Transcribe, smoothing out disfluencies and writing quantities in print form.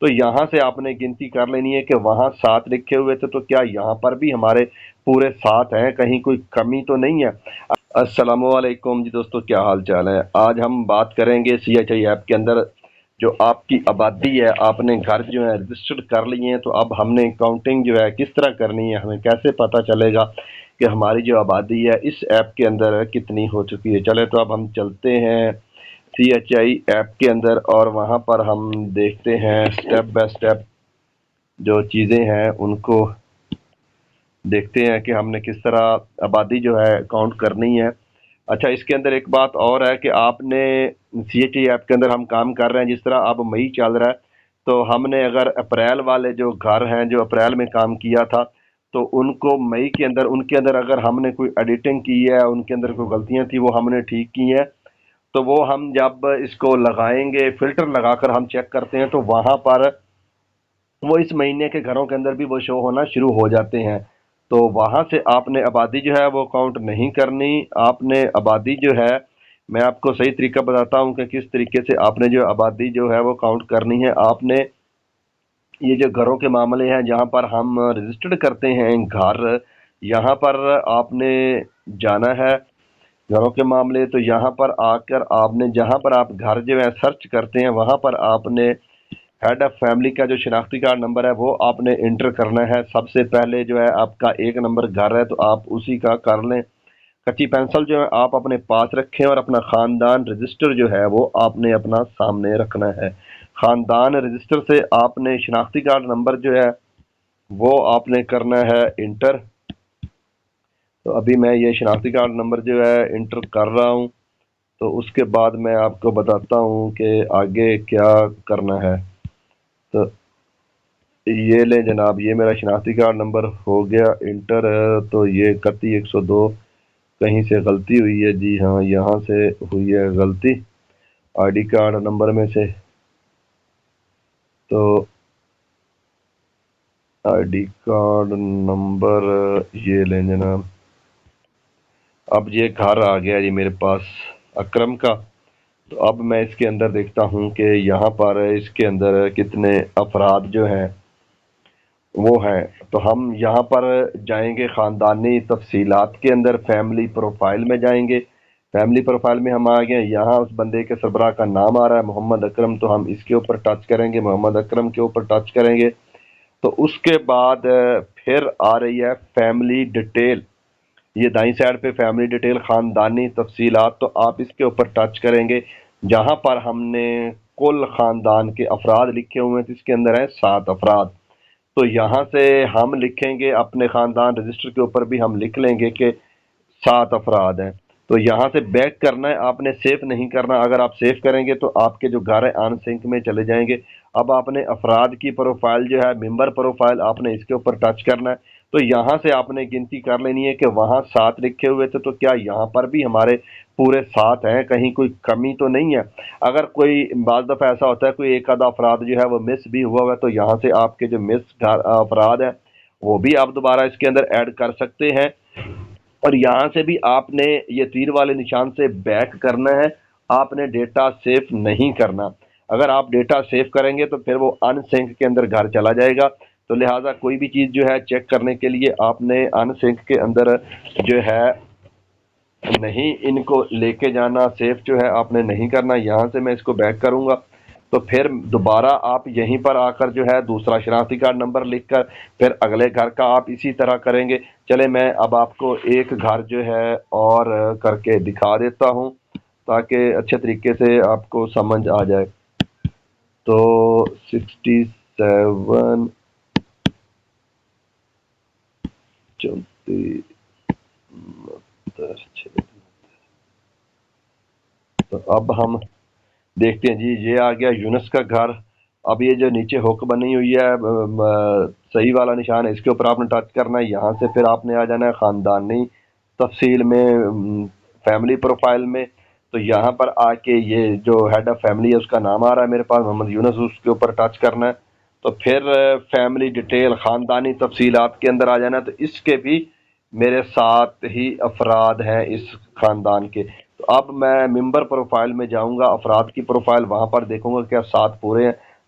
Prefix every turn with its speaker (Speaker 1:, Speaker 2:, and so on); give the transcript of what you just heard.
Speaker 1: تو یہاں سے آپ نے گنتی کر لینی ہے کہ وہاں 7 لکھے ہوئے تھے، تو کیا یہاں پر بھی ہمارے پورے 7 ہیں، کہیں کوئی کمی تو نہیں ہے؟ السلام علیکم جی دوستو، کیا حال چال ہے؟ آج ہم بات کریں گے CHI ایپ کے اندر جو آپ کی آبادی ہے، آپ نے گھر جو ہے رجسٹرڈ کر لیے ہیں، تو اب ہم نے کاؤنٹنگ جو ہے کس طرح کرنی ہے، ہمیں کیسے پتہ چلے گا کہ ہماری جو آبادی ہے اس ایپ کے اندر کتنی ہو چکی ہے؟ چلے تو اب ہم چلتے ہیں CHI ایپ کے اندر، اور وہاں پر ہم دیکھتے ہیں سٹیپ بائی سٹیپ جو چیزیں ہیں ان کو دیکھتے ہیں کہ ہم نے کس طرح آبادی جو ہے کاؤنٹ کرنی ہے۔ اچھا، اس کے اندر ایک بات اور ہے کہ آپ نے CHI ایپ کے اندر ہم کام کر رہے ہیں، جس طرح اب مئی چل رہا ہے، تو ہم نے اگر اپریل والے جو گھر ہیں جو اپریل میں کام کیا تھا، تو ان کو مئی کے اندر ان کے اندر اگر ہم نے کوئی ایڈیٹنگ کی ہے، ان کے اندر کوئی غلطیاں تھیں وہ ہم نے ٹھیک کی ہیں، تو وہ ہم جب اس کو لگائیں گے، فلٹر لگا کر ہم چیک کرتے ہیں، تو وہاں پر وہ اس مہینے کے گھروں کے اندر بھی وہ شو ہونا شروع ہو جاتے ہیں۔ تو وہاں سے آپ نے آبادی جو ہے وہ کاؤنٹ نہیں کرنی، آپ نے آبادی جو ہے، میں آپ کو صحیح طریقہ بتاتا ہوں کہ کس طریقے سے آپ نے جو آبادی جو ہے وہ کاؤنٹ کرنی ہے۔ آپ نے یہ جو گھروں کے معاملے ہیں جہاں پر ہم رجسٹرڈ کرتے ہیں گھر، یہاں پر آپ نے جانا ہے گھروں کے معاملے، تو یہاں پر آ کر آپ نے جہاں پر آپ گھر جو ہے سرچ کرتے ہیں، وہاں پر آپ نے ہیڈ آف فیملی کا جو شناختی کارڈ نمبر ہے وہ آپ نے انٹر کرنا ہے۔ سب سے پہلے جو ہے آپ کا 1 نمبر گھر ہے، تو آپ اسی کا کر لیں۔ کچی پینسل جو ہے آپ اپنے پاس رکھیں، اور اپنا خاندان رجسٹر جو ہے وہ آپ نے اپنا سامنے رکھنا ہے۔ خاندان رجسٹر سے آپ نے شناختی کارڈ نمبر جو ہے وہ آپ نے کرنا ہے انٹر۔ تو ابھی میں یہ شناختی کارڈ نمبر جو ہے انٹر کر رہا ہوں، تو اس کے بعد میں آپ کو بتاتا ہوں کہ آگے کیا کرنا ہے۔ تو یہ لیں جناب، یہ میرا شناختی کارڈ نمبر ہو گیا انٹر، تو یہ 3102 کہیں سے غلطی ہوئی ہے، جی ہاں یہاں سے ہوئی ہے غلطی آئی ڈی کارڈ نمبر میں سے۔ تو آئی ڈی کارڈ نمبر یہ لیں جناب، اب یہ گھر آ گیا جی میرے پاس اکرم کا۔ تو اب میں اس کے اندر دیکھتا ہوں کہ یہاں پر اس کے اندر کتنے افراد جو ہیں وہ ہیں۔ تو ہم یہاں پر جائیں گے خاندانی تفصیلات کے اندر، فیملی پروفائل میں جائیں گے۔ فیملی پروفائل میں ہم آ گئے، یہاں اس بندے کے سربراہ کا نام آ رہا ہے محمد اکرم، تو ہم اس کے اوپر ٹچ کریں گے، محمد اکرم کے اوپر ٹچ کریں گے۔ تو اس کے بعد پھر آ رہی ہے فیملی ڈیٹیل، یہ دائیں سائڈ پہ فیملی ڈیٹیل خاندانی تفصیلات، تو آپ اس کے اوپر ٹچ کریں گے، جہاں پر ہم نے کل خاندان کے افراد لکھے ہوئے ہیں، جس کے اندر ہیں 7 افراد۔ تو یہاں سے ہم لکھیں گے اپنے خاندان رجسٹر کے اوپر بھی ہم لکھ لیں گے کہ 7 افراد ہیں۔ تو یہاں سے بیک کرنا ہے، آپ نے سیو نہیں کرنا، اگر آپ سیو کریں گے تو آپ کے جو گھر ہیں آن سنک میں چلے جائیں گے۔ اب آپ نے افراد کی پروفائل جو ہے ممبر پروفائل، آپ نے اس کے اوپر ٹچ کرنا ہے، تو یہاں سے آپ نے گنتی کر لینی ہے کہ وہاں 7 لکھے ہوئے تھے، تو کیا یہاں پر بھی ہمارے پورے 7 ہیں، کہیں کوئی کمی تو نہیں ہے؟ اگر کوئی بعض دفعہ ایسا ہوتا ہے کوئی ایک آدھا افراد جو ہے وہ مس بھی ہوا ہے، تو یہاں سے آپ کے جو مس افراد ہیں وہ بھی آپ دوبارہ اس کے اندر ایڈ کر سکتے ہیں۔ اور یہاں سے بھی آپ نے یہ تیر والے نشان سے بیک کرنا ہے، آپ نے ڈیٹا سیو نہیں کرنا۔ اگر آپ ڈیٹا سیو کریں گے تو پھر وہ ان سنک کے اندر گھر چلا جائے گا، تو لہٰذا کوئی بھی چیز جو ہے چیک کرنے کے لیے آپ نے ان سنک کے اندر جو ہے نہیں ان کو لے کے جانا، سیو جو ہے آپ نے نہیں کرنا۔ یہاں سے میں اس کو بیک کروں گا، تو پھر دوبارہ آپ یہیں پر آ کر جو ہے دوسرا شناختی کارڈ نمبر لکھ کر پھر اگلے گھر کا آپ اسی طرح کریں گے۔ چلے میں اب آپ کو ایک گھر جو ہے اور کر کے دکھا دیتا ہوں تاکہ اچھے طریقے سے آپ کو سمجھ آ جائے۔ تو 67 34 تو اب ہم دیکھتے ہیں جی، یہ آ گیا یونس کا گھر۔ اب یہ جو نیچے ہک بنی ہوئی ہے صحیح والا نشان ہے، اس کے اوپر آپ نے ٹچ کرنا ہے، یہاں سے پھر آپ نے آ جانا ہے خاندانی تفصیل میں، فیملی پروفائل میں۔ تو یہاں پر آ کے یہ جو ہیڈ آف فیملی ہے اس کا نام آ رہا ہے میرے پاس محمد یونس، اس کے اوپر ٹچ کرنا ہے۔ تو پھر فیملی ڈیٹیل خاندانی تفصیلات کے اندر آ جانا ہے، تو اس کے بھی میرے 7 ہی افراد ہیں اس خاندان کے۔ تو اب میں ممبر پروفائل میں جاؤں گا، افراد کی پروفائل، وہاں پر دیکھوں گا کیا 7 پورے ہیں۔